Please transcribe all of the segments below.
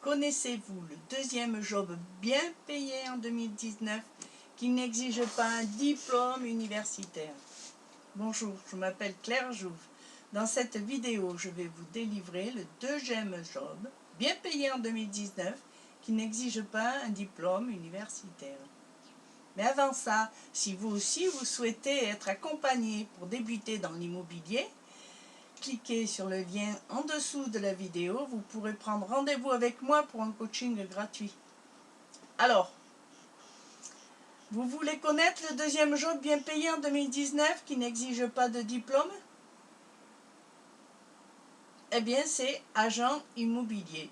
Connaissez-vous le deuxième job bien payé en 2019 qui n'exige pas un diplôme universitaire? Bonjour, je m'appelle Claire Jouve. Dans cette vidéo, je vais vous délivrer le deuxième job bien payé en 2019 qui n'exige pas un diplôme universitaire. Mais avant ça, si vous aussi vous souhaitez être accompagné pour débuter dans l'immobilier, cliquez sur le lien en dessous de la vidéo, vous pourrez prendre rendez-vous avec moi pour un coaching gratuit. Alors, vous voulez connaître le deuxième job bien payé en 2019 qui n'exige pas de diplôme? Eh bien, c'est agent immobilier.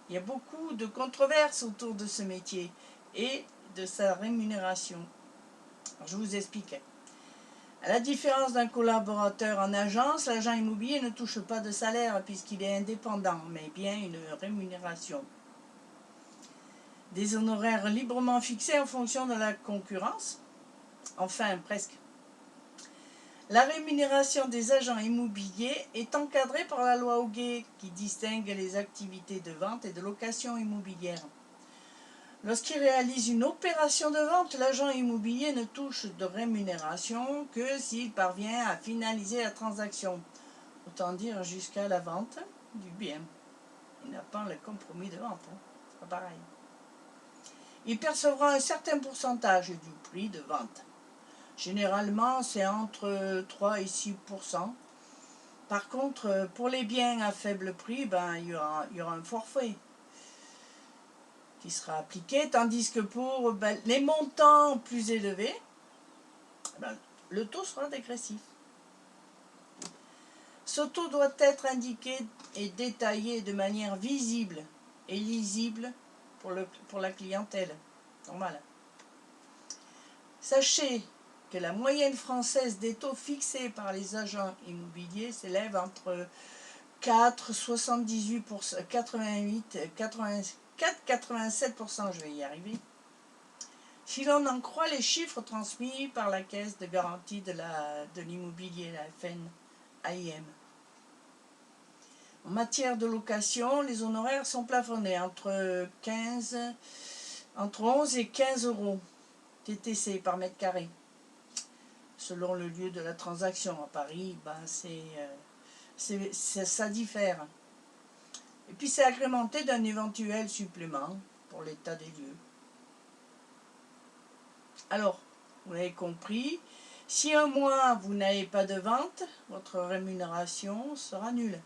Il y a beaucoup de controverses autour de ce métier et de sa rémunération. Alors, je vous explique. À la différence d'un collaborateur en agence, l'agent immobilier ne touche pas de salaire puisqu'il est indépendant, mais bien une rémunération. Des honoraires librement fixés en fonction de la concurrence, enfin presque. La rémunération des agents immobiliers est encadrée par la loi Hoguet qui distingue les activités de vente et de location immobilière. Lorsqu'il réalise une opération de vente, l'agent immobilier ne touche de rémunération que s'il parvient à finaliser la transaction, autant dire jusqu'à la vente du bien. Il n'a pas le compromis de vente, c'est pas pareil. Il percevra un certain pourcentage du prix de vente. Généralement, c'est entre 3 et 6%. Par contre, pour les biens à faible prix, il y aura un forfait qui sera appliqué, tandis que pour les montants plus élevés, le taux sera dégressif. Ce taux doit être indiqué et détaillé de manière visible et lisible pour la clientèle. Normal. Sachez que la moyenne française des taux fixés par les agents immobiliers s'élève entre 4,78%, 88, 87%, je vais y arriver. Si l'on en croit les chiffres transmis par la Caisse de garantie de l'immobilier, la FNAIM. En matière de location, les honoraires sont plafonnés entre 11 et 15 euros TTC par mètre carré. Selon le lieu de la transaction, à Paris, ça diffère. Et puis c'est agrémenté d'un éventuel supplément pour l'état des lieux. Alors, vous l'avez compris, si un mois vous n'avez pas de vente, votre rémunération sera nulle.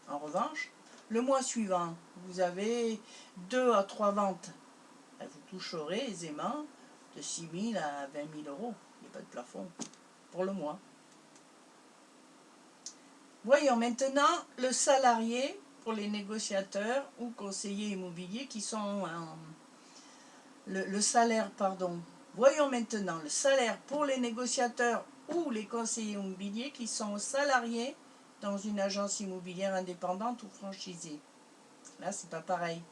En revanche, le mois suivant, vous avez 2 à 3 ventes. Vous toucherez aisément de 6 000 à 20 000 euros. Il n'y a pas de plafond pour le mois. Voyons maintenant le salarié pour les négociateurs ou conseillers immobiliers qui sont le salaire, pardon. Voyons maintenant le salaire pour les négociateurs ou les conseillers immobiliers qui sont salariés dans une agence immobilière indépendante ou franchisée. Là, c'est pas pareil.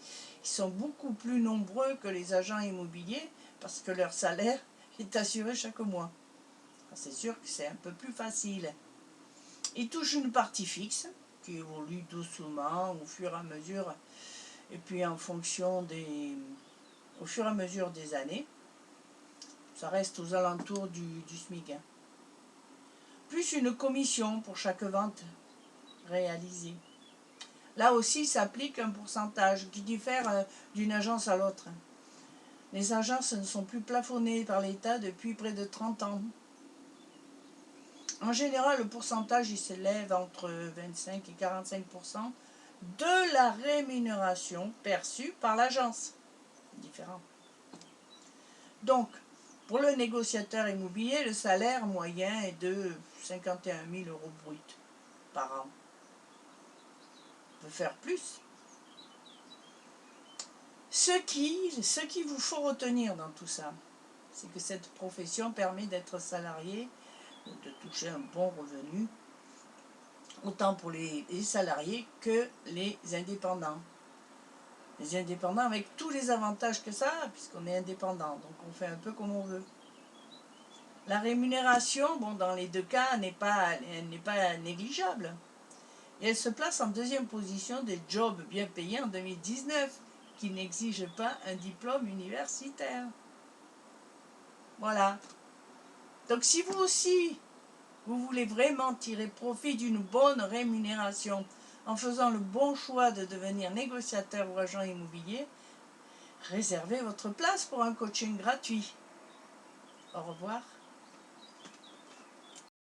Ils sont beaucoup plus nombreux que les agents immobiliers parce que leur salaire est assuré chaque mois. C'est sûr que c'est un peu plus facile. Ils touchent une partie fixe qui évolue doucement au fur et à mesure et puis au fur et à mesure des années. Ça reste aux alentours du SMIC. Plus une commission pour chaque vente réalisée. Là aussi s'applique un pourcentage qui diffère d'une agence à l'autre. Les agences ne sont plus plafonnées par l'État depuis près de 30 ans. En général, le pourcentage s'élève entre 25 et 45% de la rémunération perçue par l'agence. Différent. Donc, pour le négociateur immobilier, le salaire moyen est de 51 000 euros brut par an. On peut faire plus. Ce qu'il vous faut retenir dans tout ça, c'est que cette profession permet d'être salarié, de toucher un bon revenu, autant pour les salariés que les indépendants. Les indépendants avec tous les avantages que ça a, puisqu'on est indépendant, donc on fait un peu comme on veut. La rémunération, dans les deux cas, n'est pas négligeable. Et elle se place en deuxième position des jobs bien payés en 2019, qui n'exigent pas un diplôme universitaire. Voilà. Donc si vous aussi, vous voulez vraiment tirer profit d'une bonne rémunération en faisant le bon choix de devenir négociateur ou agent immobilier, réservez votre place pour un coaching gratuit. Au revoir.